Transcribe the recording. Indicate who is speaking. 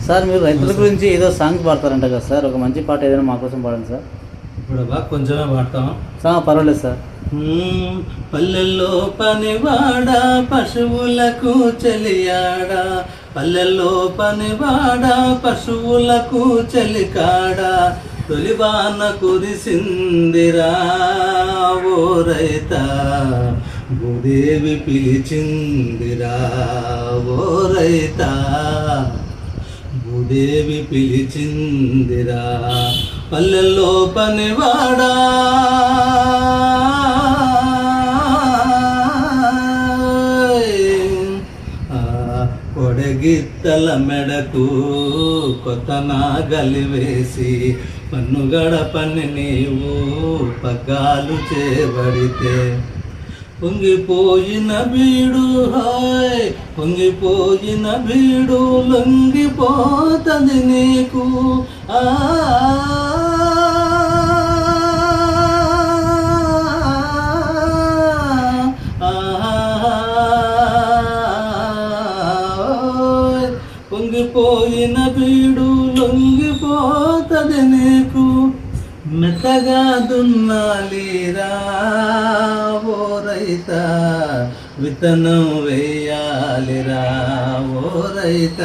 Speaker 1: Sir మీరు రైతుల గురించి ఏదో సాంగ్ పాడతారంట కదా సార్, ఒక మంచి పాట ఏదైనా మా కోసం పాడండి సార్.
Speaker 2: ఇప్పుడు బాగా కొంచెమే పాడతాం.
Speaker 1: పర్వాలేదు సార్.
Speaker 2: పల్లెల్లో పనివాడ పశువులకు చెలియాడ, పల్లెల్లో పనివాడ పశువులకు చెలికాడ, తొలివాన కురిసిందిరా ఓ రైత, భూదేవి పిలిచిందిరా ఓ రైత, భూదేవి పిలిచిందిరా. పల్లెల్లో పనివాడా కొడగిత్తల మెడకు కొత్త నాగలి వేసి పన్నుగడ పని నీవు పగ్గాలు చేబడితే, పొంగిపోయిన బీడు హాయ్ పొంగిపోయిన బీడు లొంగిపోతది నీకు. పొంగిపోయిన బీడు లొంగిపోతది నీకు, మెత్తగా దున్నాలిరా ఓ రైత, విత్తనం వేయాలిరా ఓ రైత,